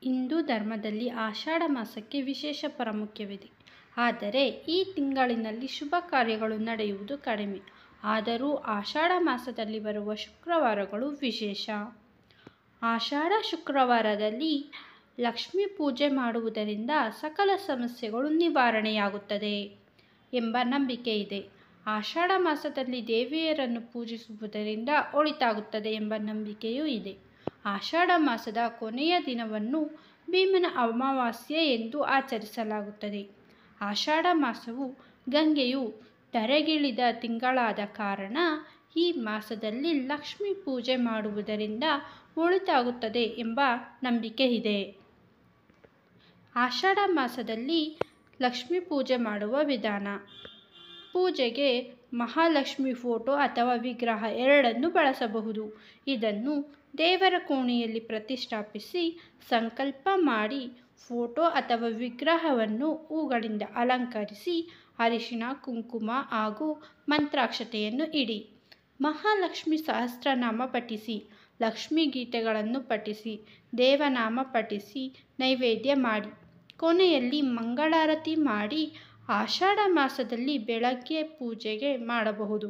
ಹಿಂದೂ ಧರ್ಮದಲ್ಲಿ ಆಷಾಢ ಮಾಸಕ್ಕೆ ವಿಶೇಷ ಪ್ರಾಮುಖ್ಯವಿದೆ. ಆದರೆ ಈ ತಿಂಗಳಿನಲ್ಲಿ ಶುಭ ಕಾರ್ಯಗಳು ನಡೆಯುವುದು ಕಡಿಮೆ. ಆದರೂ ಆಷಾಢ ಮಾಸದಲ್ಲಿ ಬರುವ ಶುಕ್ರವಾರಗಳು ವಿಶೇಷ. ಆಷಾಢ ಶುಕ್ರವಾರದಲ್ಲಿ ಲಕ್ಷ್ಮೀ ಪೂಜೆ ಮಾಡುವುದರಿಂದ ಸಕಲ ಸಮಸ್ಯೆಗಳು ನಿವಾರಣೆಯಾಗುತ್ತದೆ ಎಂಬ ನಂಬಿಕೆ ಇದೆ. ಆಷಾಢ ಮಾಸದಲ್ಲಿ ದೇವಿಯರನ್ನು ಪೂಜಿಸುವುದರಿಂದ ಒಳಿತಾಗುತ್ತದೆ ಎಂಬ ನಂಬಿಕೆಯೂ ಇದೆ. ಆಷಾಢ ಮಾಸದ ಕೊನೆಯ ದಿನವನ್ನು ಭೀಮನ ಅಮಾವಾಸ್ಯೆ ಎಂದು ಆಚರಿಸಲಾಗುತ್ತದೆ. ಆಷಾಢ ಮಾಸವು ಗಂಗೆಯು ಧರೆಗಿಳಿದ ತಿಂಗಳಾದ ಕಾರಣ ಈ ಮಾಸದಲ್ಲಿ ಲಕ್ಷ್ಮೀ ಪೂಜೆ ಮಾಡುವುದರಿಂದ ಒಳಿತಾಗುತ್ತದೆ ಎಂಬ ನಂಬಿಕೆ ಇದೆ. ಆಷಾಢ ಮಾಸದಲ್ಲಿ ಲಕ್ಷ್ಮೀ ಪೂಜೆ ಮಾಡುವ ವಿಧಾನ. ಪೂಜೆಗೆ ಮಹಾಲಕ್ಷ್ಮಿ ಫೋಟೋ ಅಥವಾ ವಿಗ್ರಹ ಎರಡನ್ನೂ ಬಳಸಬಹುದು. ಇದನ್ನು ದೇವರ ಕೋಣೆಯಲ್ಲಿ ಪ್ರತಿಷ್ಠಾಪಿಸಿ ಸಂಕಲ್ಪ ಮಾಡಿ ಫೋಟೋ ಅಥವಾ ವಿಗ್ರಹವನ್ನು ಹೂಗಳಿಂದ ಅಲಂಕರಿಸಿ ಅರಿಶಿನ, ಕುಂಕುಮ ಹಾಗೂ ಮಂತ್ರಾಕ್ಷತೆಯನ್ನು ಇಡಿ. ಮಹಾಲಕ್ಷ್ಮಿ ಸಹಸ್ರನಾಮ ಪಠಿಸಿ, ಲಕ್ಷ್ಮೀ ಗೀತೆಗಳನ್ನು ಪಠಿಸಿ, ದೇವನಾಮ ಪಠಿಸಿ ನೈವೇದ್ಯ ಮಾಡಿ. ಕೊನೆಯಲ್ಲಿ ಮಂಗಳಾರತಿ ಮಾಡಿ. ಆಷಾಢ ಮಾಸದಲ್ಲಿ ಬೆಳಗ್ಗೆ ಪೂಜೆಗೆ ಮಾಡಬಹುದು.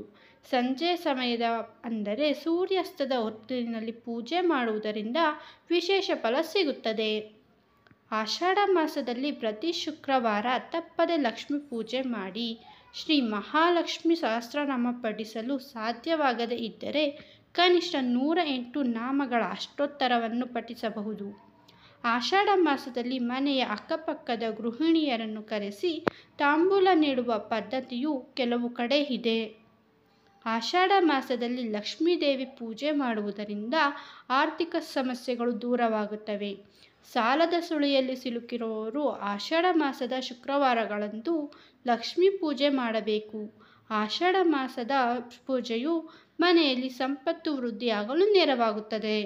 ಸಂಜೆ ಸಮಯದ ಅಂದರೆ ಸೂರ್ಯಾಸ್ತದ ಹೊತ್ತಿನಲ್ಲಿ ಪೂಜೆ ಮಾಡುವುದರಿಂದ ವಿಶೇಷ ಫಲ ಸಿಗುತ್ತದೆ. ಆಷಾಢ ಮಾಸದಲ್ಲಿ ಪ್ರತಿ ಶುಕ್ರವಾರ ತಪ್ಪದೆ ಲಕ್ಷ್ಮೀ ಪೂಜೆ ಮಾಡಿ. ಶ್ರೀ ಮಹಾಲಕ್ಷ್ಮಿ ಸಹಸ್ರನಾಮ ಪಠಿಸಲು ಸಾಧ್ಯವಾಗದೇ ಇದ್ದರೆ ಕನಿಷ್ಠ 108 ನಾಮಗಳ ಅಷ್ಟೋತ್ತರವನ್ನು ಪಠಿಸಬಹುದು. ಆಷಾಢ ಮಾಸದಲ್ಲಿ ಮನೆಯ ಅಕ್ಕಪಕ್ಕದ ಗೃಹಿಣಿಯರನ್ನು ಕರೆಸಿ ತಾಂಬೂಲ ನೀಡುವ ಪದ್ಧತಿಯು ಕೆಲವು ಕಡೆ ಇದೆ. ಆಷಾಢ ಮಾಸದಲ್ಲಿ ಲಕ್ಷ್ಮೀದೇವಿ ಪೂಜೆ ಮಾಡುವುದರಿಂದ ಆರ್ಥಿಕ ಸಮಸ್ಯೆಗಳು ದೂರವಾಗುತ್ತವೆ. ಸಾಲದ ಸುಳಿಯಲ್ಲಿ ಸಿಲುಕಿರುವವರು ಆಷಾಢ ಮಾಸದ ಶುಕ್ರವಾರಗಳಂದು ಲಕ್ಷ್ಮೀ ಪೂಜೆ ಮಾಡಬೇಕು. ಆಷಾಢ ಮಾಸದ ಪೂಜೆಯು ಮನೆಯಲ್ಲಿ ಸಂಪತ್ತು ವೃದ್ಧಿಯಾಗಲು ನೆರವಾಗುತ್ತದೆ.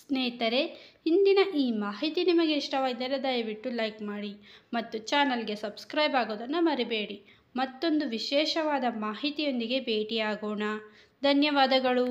ಸ್ನೇಹಿತರೆ, ಇಂದಿನ ಈ ಮಾಹಿತಿ ನಿಮಗೆ ಇಷ್ಟವಾದರೆ ದಯವಿಟ್ಟು ಲೈಕ್ ಮಾಡಿ ಮತ್ತು ಚಾನಲ್ಗೆ ಸಬ್ಸ್ಕ್ರೈಬ್ ಆಗೋದನ್ನು ಮರಿಬೇಡಿ. ಮತ್ತೊಂದು ವಿಶೇಷವಾದ ಮಾಹಿತಿಯೊಂದಿಗೆ ಭೇಟಿಯಾಗೋಣ. ಧನ್ಯವಾದಗಳು.